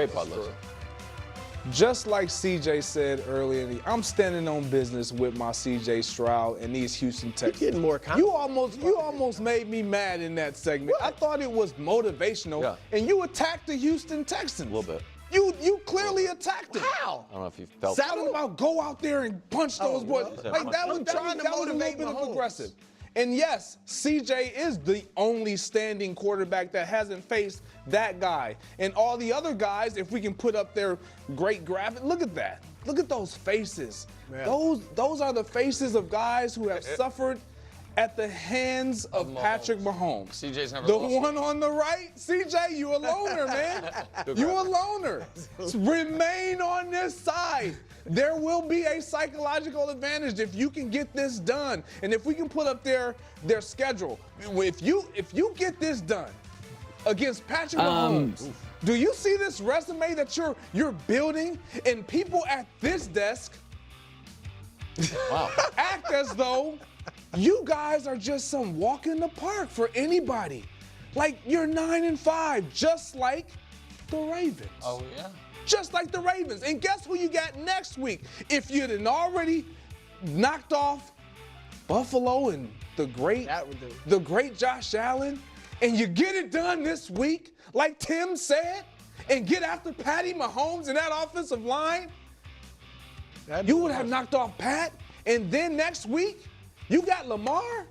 great, Bud. Listen. Just like CJ said earlier, I'm standing on business with my CJ Stroud and these Houston Texans. You're getting more confident. You almost made me mad in that segment. What? I thought it was motivational, and you attacked the Houston Texans. A little bit. You clearly attacked them. How? I don't know if you felt Talking about go out there and punch those boys. Like that was trying to motivate a little bit Mahomes. of aggressive. And yes, CJ is the only standing quarterback that hasn't faced that guy. And all the other guys, if we can put up their great graphic, look at that. Look at those faces. Man. Those are the faces of guys who have suffered at the hands of Patrick Mahomes. CJ's never the lost. one on the right, CJ, you a loner, man. You a loner. Remain on this side. There will be a psychological advantage if you can get this done. And if we can put up their schedule, if you get this done against Patrick Mahomes, do you see this resume that you're building? And people at this desk act as though you guys are just some walk in the park for anybody. Like you're 9-5, just like the Ravens. Oh, yeah. Just like the Ravens. And guess who you got next week? If you'd already knocked off Buffalo and the great Josh Allen, and you get it done this week, like Tim said, and get after Patty Mahomes and that offensive line, you would have knocked off Pat. And then next week, you got Lamar.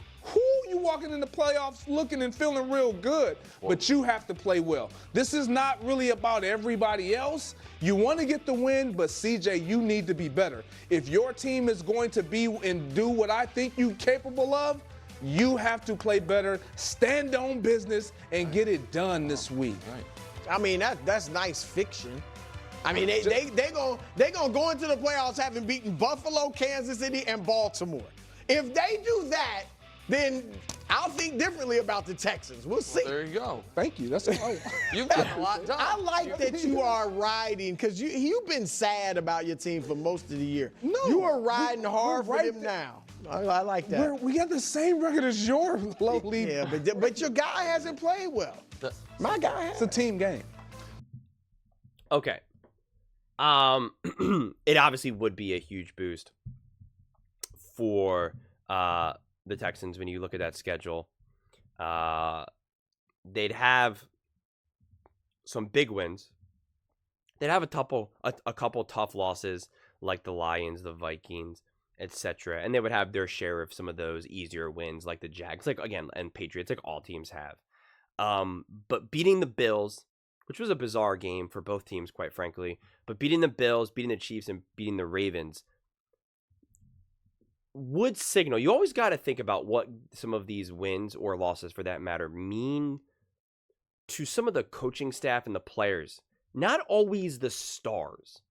You walking in the playoffs looking and feeling real good, but you have to play well. This is not really about everybody else. You want to get the win, but CJ, you need to be better. If your team is going to be and do what I think you're capable of, you have to play better, stand on business, and get it done this week. Right. I mean, that's nice fiction. I mean, they gonna go into the playoffs having beaten Buffalo, Kansas City, and Baltimore. If they do that, then I'll think differently about the Texans. We'll see. There you go. Thank you. That's all. You've got a lot done. I like that you are riding, because you've been sad about your team for most of the year. No. You are riding hard for right them now. I like that. We got the same record as your low lead. Yeah, but your guy hasn't played well. My guy has. It's a team game. Okay. It obviously would be a huge boost for the Texans when you look at that schedule. They'd have some big wins. They'd have a couple tough losses like the Lions, the Vikings, etc. And they would have their share of some of those easier wins like the Jags, like again, and Patriots, like all teams have. But beating the Bills, which was a bizarre game for both teams, quite frankly, but beating the Bills, beating the Chiefs, and beating the Ravens would signal. You always got to think about what some of these wins or losses, for that matter, mean to some of the coaching staff and the players. Not always the stars.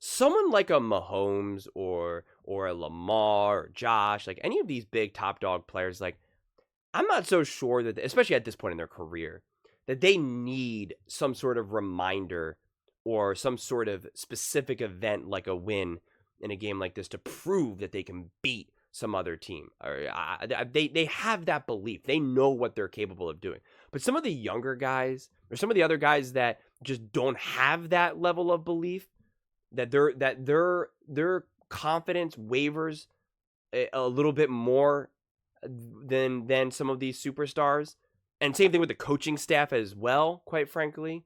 Someone like a Mahomes or a Lamar or Josh, like any of these big top dog players, like I'm not so sure that, especially at this point in their career, that they need some sort of reminder or some sort of specific event like a win in a game like this to prove that they can beat some other team. They have that belief. They know what they're capable of doing. But some of the younger guys or some of the other guys that just don't have that level of belief, that their confidence wavers a little bit more than some of these superstars. And same thing with the coaching staff as well, quite frankly.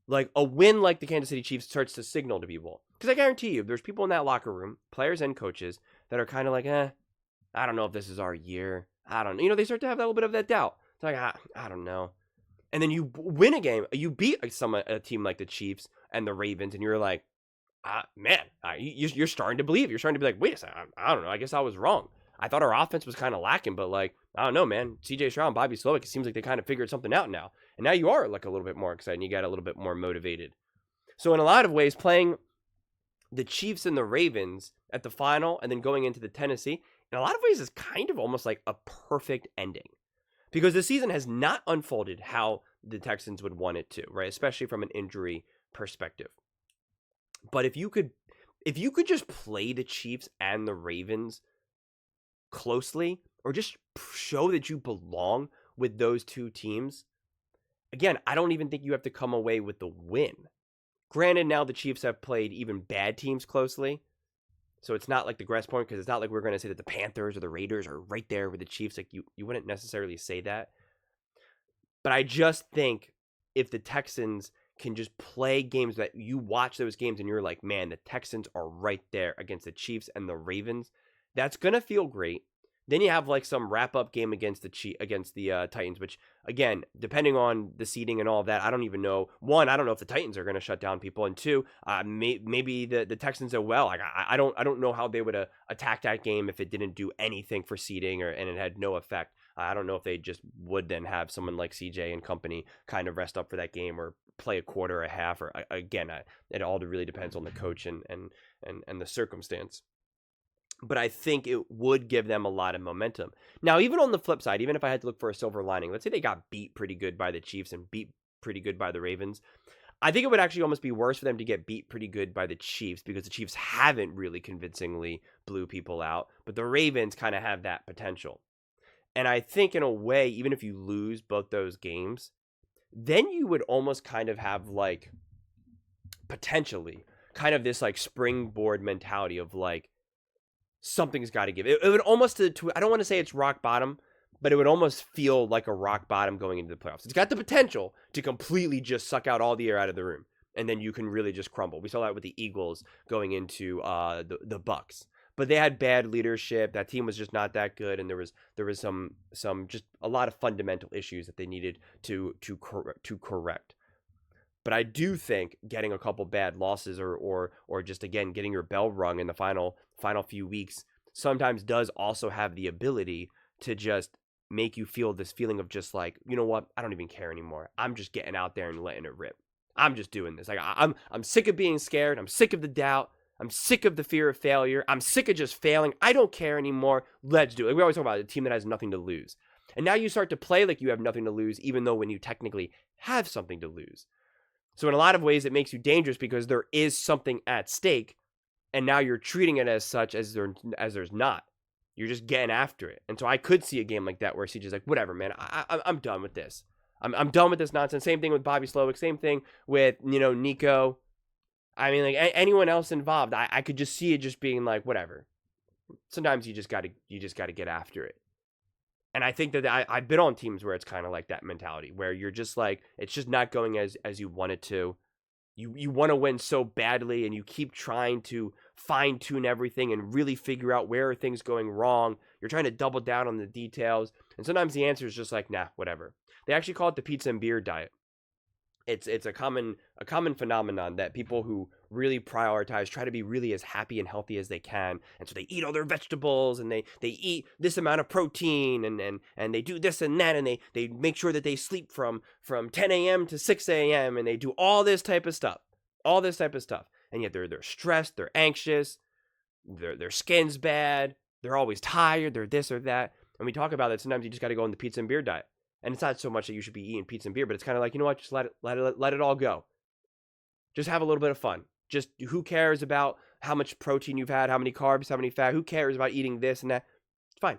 Like a win like the Kansas City Chiefs starts to signal to people. Because I guarantee you, there's people in that locker room, players and coaches, that are kind of like, I don't know if this is our year. I don't know. You know, they start to have a little bit of that doubt. It's like, I don't know. And then you win a game. You beat a team like the Chiefs and the Ravens, and you're like, you're starting to believe. You're starting to be like, wait a second, I don't know. I guess I was wrong. I thought our offense was kind of lacking, but like, I don't know, man. CJ Stroud and Bobby Slowick, it seems like they kind of figured something out now. And now you are like a little bit more excited and you got a little bit more motivated. So in a lot of ways, playing the Chiefs and the Ravens at the final and then going into the Tennessee, in a lot of ways is kind of almost like a perfect ending. Because the season has not unfolded how the Texans would want it to, right? Especially from an injury perspective. But if you could just play the Chiefs and the Ravens closely, or just show that you belong with those two teams, again, I don't even think you have to come away with the win. Granted, now the Chiefs have played even bad teams closely. So it's not like the Gress point, because it's not like we're going to say that the Panthers or the Raiders are right there with the Chiefs. Like you wouldn't necessarily say that. But I just think if the Texans can just play games that you watch those games and you're like, man, the Texans are right there against the Chiefs and the Ravens, that's going to feel great. Then you have like some wrap-up game against the Titans, which, again, depending on the seeding and all of that, I don't even know. One, I don't know if the Titans are going to shut down people, and two, maybe the Texans are well. Like I don't know how they would attack that game if it didn't do anything for seeding and it had no effect. I don't know if they just would then have someone like CJ and company kind of rest up for that game or play a quarter or a half. Or again, it all really depends on the coach and the circumstance. But I think it would give them a lot of momentum. Now, even on the flip side, even if I had to look for a silver lining, let's say they got beat pretty good by the Chiefs and beat pretty good by the Ravens. I think it would actually almost be worse for them to get beat pretty good by the Chiefs, because the Chiefs haven't really convincingly blew people out. But the Ravens kind of have that potential. And I think in a way, even if you lose both those games, then you would almost kind of have like potentially kind of this like springboard mentality of like, something's got to give. It would almost, I don't want to say it's rock bottom, but it would almost feel like a rock bottom going into the playoffs. It's got the potential to completely just suck out all the air out of the room, and then you can really just crumble. We saw that with the Eagles going into the Bucks. But they had bad leadership. That team was just not that good, and there was some just a lot of fundamental issues that they needed to correct. But I do think getting a couple bad losses or just, again, getting your bell rung in the final few weeks sometimes does also have the ability to just make you feel this feeling of just like, you know what, I don't even care anymore. I'm just getting out there and letting it rip. I'm just doing this. Like I'm sick of being scared. I'm sick of the doubt. I'm sick of the fear of failure. I'm sick of just failing. I don't care anymore. Let's do it. Like we always talk about a team that has nothing to lose. And now you start to play like you have nothing to lose, even though when you technically have something to lose. So in a lot of ways, it makes you dangerous because there is something at stake, and now you're treating it as such as there's not. You're just getting after it. And so I could see a game like that where CJ's like, whatever, man, I'm done with this. I'm done with this nonsense. Same thing with Bobby Slowick. Same thing with, Nico. I mean, like anyone else involved, I could just see it just being like, whatever. Sometimes you just got to get after it. And I think that I've been on teams where it's kind of like that mentality, where you're just like, it's just not going as you want it to. You want to win so badly, and you keep trying to fine tune everything and really figure out where are things going wrong. You're trying to double down on the details. And sometimes the answer is just like, nah, whatever. They actually call it the pizza and beer diet. It's a common phenomenon that people who really prioritize try to be really as happy and healthy as they can, and so they eat all their vegetables and they eat this amount of protein and they do this and that, and they make sure that they sleep from 10 a.m. to 6 a.m. and they do all this type of stuff, and yet they're stressed, they're anxious, their skin's bad, they're always tired, they're this or that, and we talk about that. Sometimes you just got to go on the pizza and beer diet. And it's not so much that you should be eating pizza and beer, but it's kind of like, you know what, just let it all go. Just have a little bit of fun. Just who cares about how much protein you've had, how many carbs, how many fat? Who cares about eating this and that? It's fine.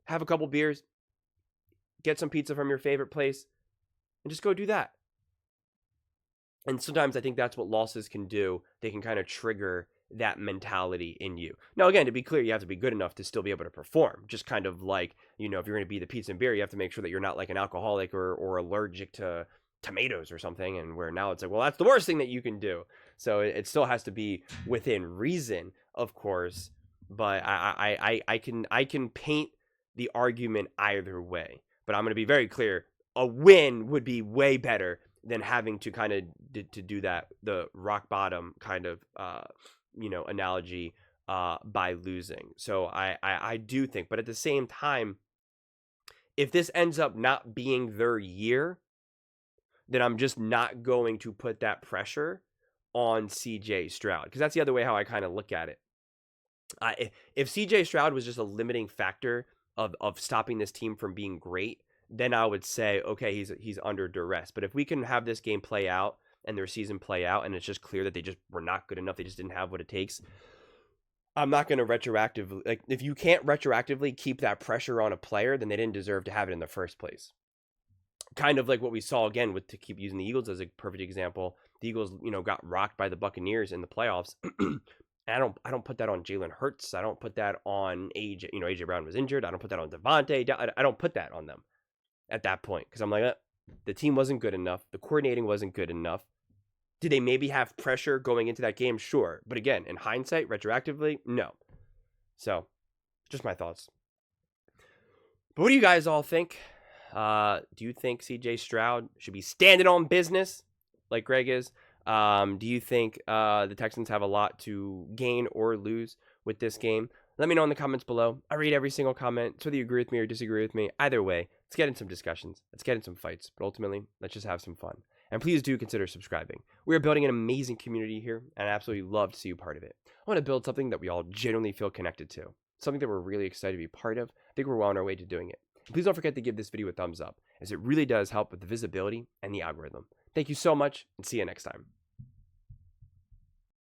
Have a couple beers, get some pizza from your favorite place, and just go do that. And sometimes I think that's what losses can do. They can kind of trigger that mentality in you. Now, again, to be clear, you have to be good enough to still be able to perform. Just kind of like, if you're going to be the pizza and beer, you have to make sure that you're not like an alcoholic or allergic to tomatoes or something. And where now it's like, well, that's the worst thing that you can do. So it still has to be within reason, of course. But I can paint the argument either way. But I'm going to be very clear. A win would be way better than having to kind of to do that, the rock bottom kind of analogy by losing. So I do think, but at the same time, if this ends up not being their year, then I'm just not going to put that pressure on CJ Stroud, because that's the other way how I kind of look at it. If CJ Stroud was just a limiting factor of stopping this team from being great, then I would say, okay, he's under duress. But if we can have this game play out and their season play out, and it's just clear that they just were not good enough, they just didn't have what it takes, I'm not going to retroactively, like, if you can't retroactively keep that pressure on a player, then they didn't deserve to have it in the first place. kind of like what we saw again with, to keep using the Eagles as a perfect example. The Eagles, got rocked by the Buccaneers in the playoffs. And I don't put that on Jalen Hurts. I don't put that on AJ. AJ Brown was injured. I don't put that on Devontae. I don't put that on them at that point, because I'm like, the team wasn't good enough. The coordinating wasn't good enough. Did they maybe have pressure going into that game? Sure. But again, in hindsight, retroactively, no. So, just my thoughts. But what do you guys all think? Do you think CJ Stroud should be standing on business like Greg is? Do you think the Texans have a lot to gain or lose with this game? Let me know in the comments below. I read every single comment. So whether you agree with me or disagree with me, either way, let's get in some discussions. Let's get in some fights. But ultimately, let's just have some fun. And please do consider subscribing. We are building an amazing community here, and I absolutely love to see you part of it. I want to build something that we all genuinely feel connected to. Something that we're really excited to be part of. I think we're well on our way to doing it. Please don't forget to give this video a thumbs up, as it really does help with the visibility and the algorithm. Thank you so much, and see you next time.